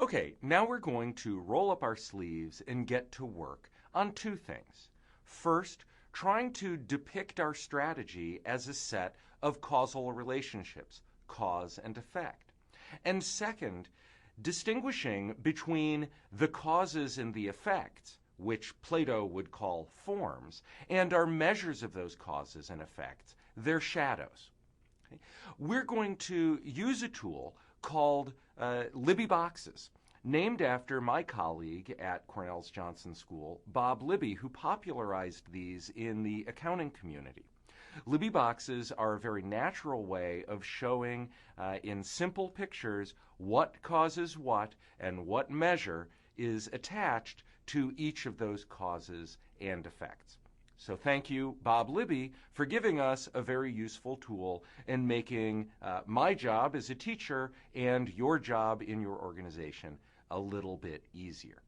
Okay, now we're going to roll up our sleeves and get to work on two things. First, trying to depict our strategy as a set of causal relationships, cause and effect. And second, distinguishing between the causes and the effects, which Plato would call forms, and our measures of those causes and effects, their shadows. Okay? We're going to use a tool called Libby boxes, named after my colleague at Cornell's Johnson School, Bob Libby, who popularized these in the accounting community. Libby boxes are a very natural way of showing in simple pictures what causes what and what measure is attached to each of those causes and effects. So thank you, Bob Libby, for giving us a very useful tool and making my job as a teacher and your job in your organization a little bit easier.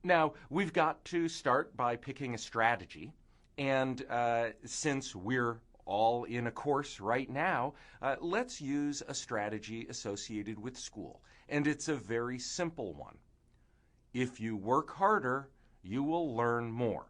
Now, we've got to start by picking a strategy. And since we're all in a course right now, let's use a strategy associated with school. And it's a very simple one. If you work harder, you will learn more.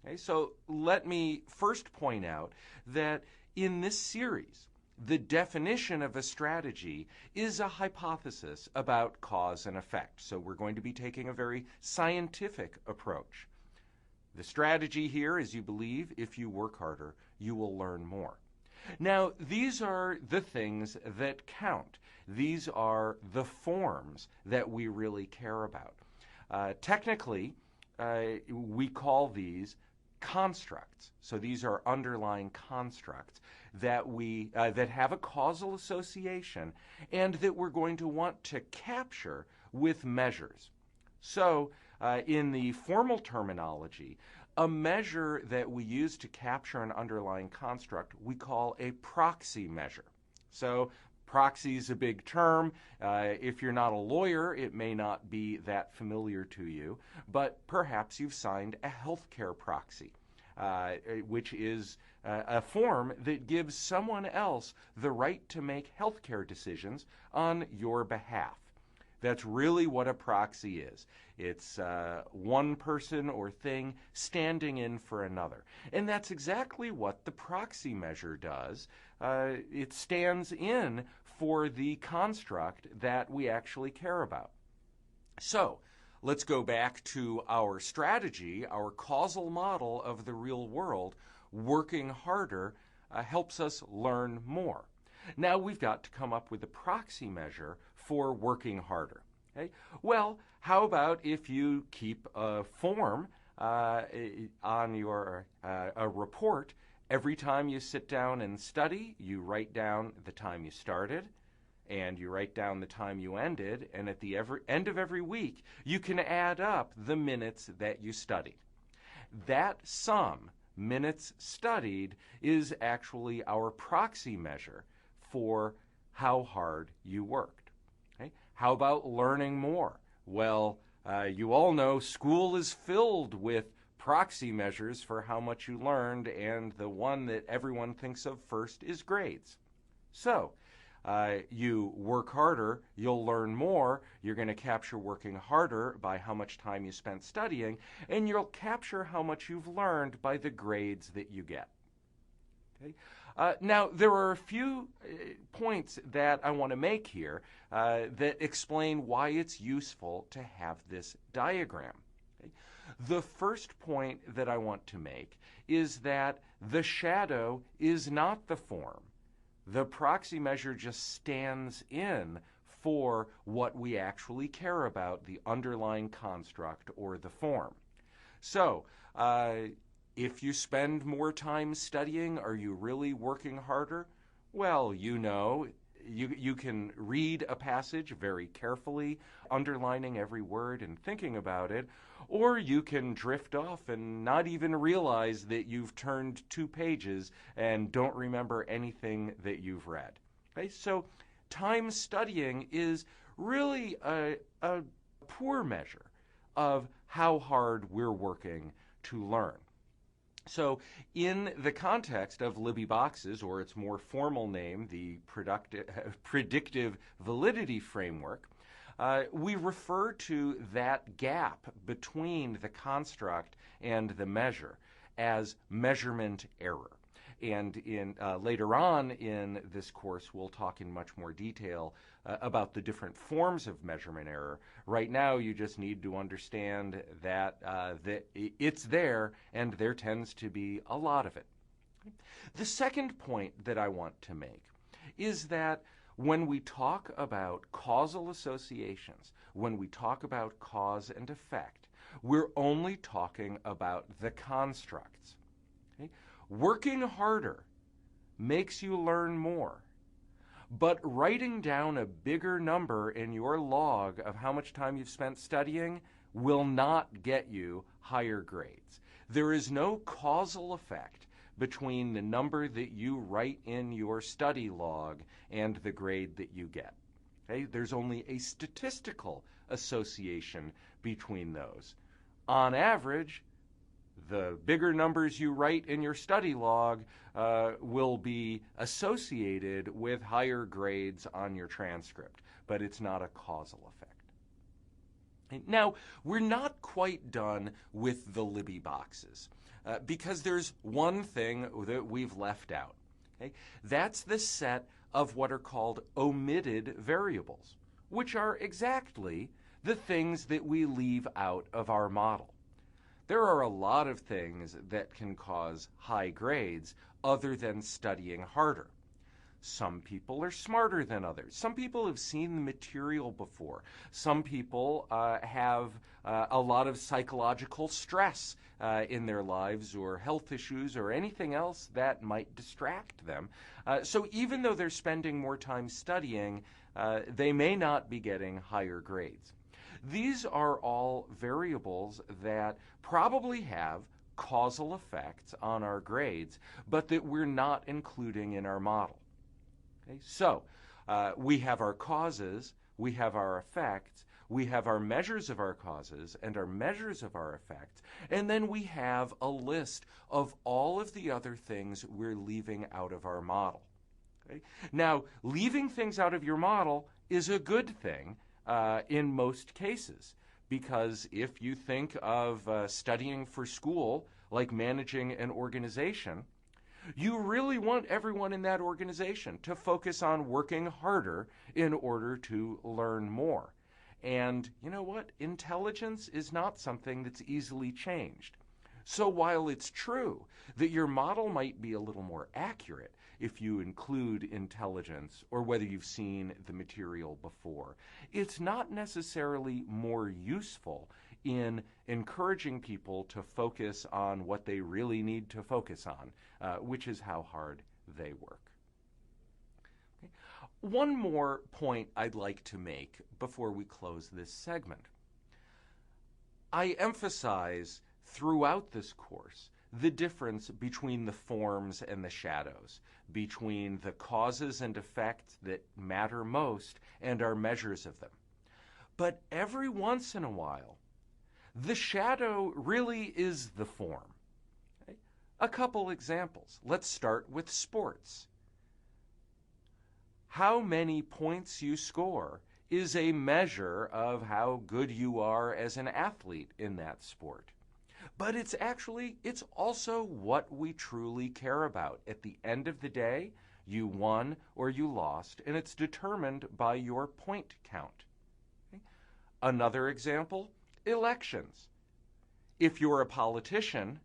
Okay, so let me first point out that in this series, the definition of a strategy is a hypothesis about cause and effect. So we're going to be taking a very scientific approach. The strategy here is you believe if you work harder, you will learn more. Now, these are the things that count. These are the forms that we really care about. Technically, we call these constructs. So these are underlying constructs that that have a causal association and that we're going to want to capture with measures. So in the formal terminology, a measure that we use to capture an underlying construct we call a proxy measure. So proxy is a big term. If you're not a lawyer, it may not be that familiar to you, but perhaps you've signed a healthcare proxy, which is a form that gives someone else the right to make healthcare decisions on your behalf. That's really what a proxy is. It's one person or thing standing in for another. And that's exactly what the proxy measure does. It stands in for the construct that we actually care about. So let's go back to our strategy, our causal model of the real world. Working harder helps us learn more. Now we've got to come up with a proxy measure for working harder. Okay? Well, how about if you keep a form on your a report? Every time you sit down and study, you write down the time you started, and you write down the time you ended, and at the end of every week, you can add up the minutes that you studied. That sum, minutes studied, is actually our proxy measure for how hard you worked. Okay? How about learning more? Well, you all know school is filled with proxy measures for how much you learned, and the one that everyone thinks of first is grades. So, you work harder, you'll learn more. You're going to capture working harder by how much time you spent studying, and you'll capture how much you've learned by the grades that you get. Okay? Now, there are a few points that I want to make here that explain why it's useful to have this diagram. Okay? The first point that I want to make is that the shadow is not the form. The proxy measure just stands in for what we actually care about, the underlying construct or the form. So, if you spend more time studying, are you really working harder? Well, you know, you can read a passage very carefully, underlining every word and thinking about it, or you can drift off and not even realize that you've turned 2 pages and don't remember anything that you've read. Okay? So time studying is really a poor measure of how hard we're working to learn. So in the context of Libby boxes, or its more formal name, the Predictive Validity Framework, we refer to that gap between the construct and the measure as measurement error. And later on in this course, we'll talk in much more detail about the different forms of measurement error. Right now, you just need to understand that it's there, and there tends to be a lot of it. The second point that I want to make is that when we talk about causal associations, when we talk about cause and effect, we're only talking about the constructs. Okay? Working harder makes you learn more, but writing down a bigger number in your log of how much time you've spent studying will not get you higher grades. There is no causal effect between the number that you write in your study log and the grade that you get. Okay? There's only a statistical association between those. On average, the bigger numbers you write in your study log will be associated with higher grades on your transcript, but it's not a causal effect. Now, we're not quite done with the Libby boxes because there's one thing that we've left out. Okay? That's the set of what are called omitted variables, which are exactly the things that we leave out of our model. There are a lot of things that can cause high grades other than studying harder. Some people are smarter than others. Some people have seen the material before. Some people have a lot of psychological stress in their lives, or health issues, or anything else that might distract them. So even though they're spending more time studying, they may not be getting higher grades. These are all variables that probably have causal effects on our grades, but that we're not including in our model. Okay? So we have our causes, we have our effects, we have our measures of our causes and our measures of our effects, and then we have a list of all of the other things we're leaving out of our model. Okay? Now, leaving things out of your model is a good thing in most cases, because if you think of studying for school like managing an organization, you really want everyone in that organization to focus on working harder in order to learn more. And you know what? Intelligence is not something that's easily changed. So while it's true that your model might be a little more accurate if you include intelligence or whether you've seen the material before, it's not necessarily more useful in encouraging people to focus on what they really need to focus on, which is how hard they work. Okay. One more point I'd like to make before we close this segment. I emphasize throughout this course the difference between the forms and the shadows, between the causes and effects that matter most and our measures of them. But every once in a while, the shadow really is the form. Okay? A couple examples. Let's start with sports. How many points you score is a measure of how good you are as an athlete in that sport. But it's also what we truly care about. At the end of the day, you won or you lost, and it's determined by your point count. Okay? Another example, elections. If you're a politician,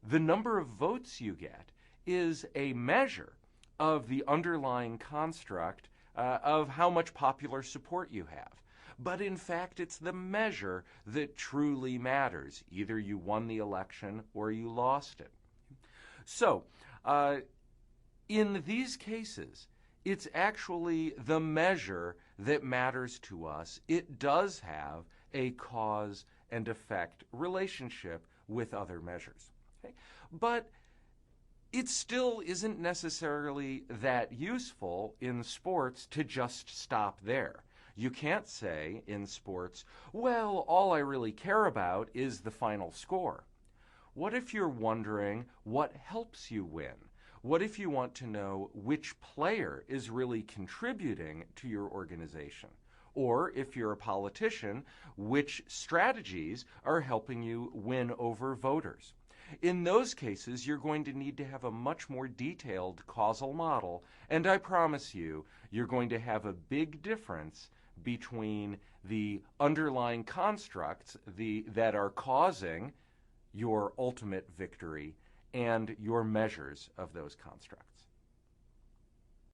the number of votes you get is a measure of the underlying construct of how much popular support you have. But in fact, it's the measure that truly matters. Either you won the election or you lost it. So, in these cases, it's actually the measure that matters to us. It does have a cause and effect relationship with other measures. Okay? But it still isn't necessarily that useful in sports to just stop there. You can't say in sports, well, all I really care about is the final score. What if you're wondering what helps you win? What if you want to know which player is really contributing to your organization? Or if you're a politician, which strategies are helping you win over voters? In those cases, you're going to need to have a much more detailed causal model, and I promise you, you're going to have a big difference between the underlying constructs that are causing your ultimate victory and your measures of those constructs.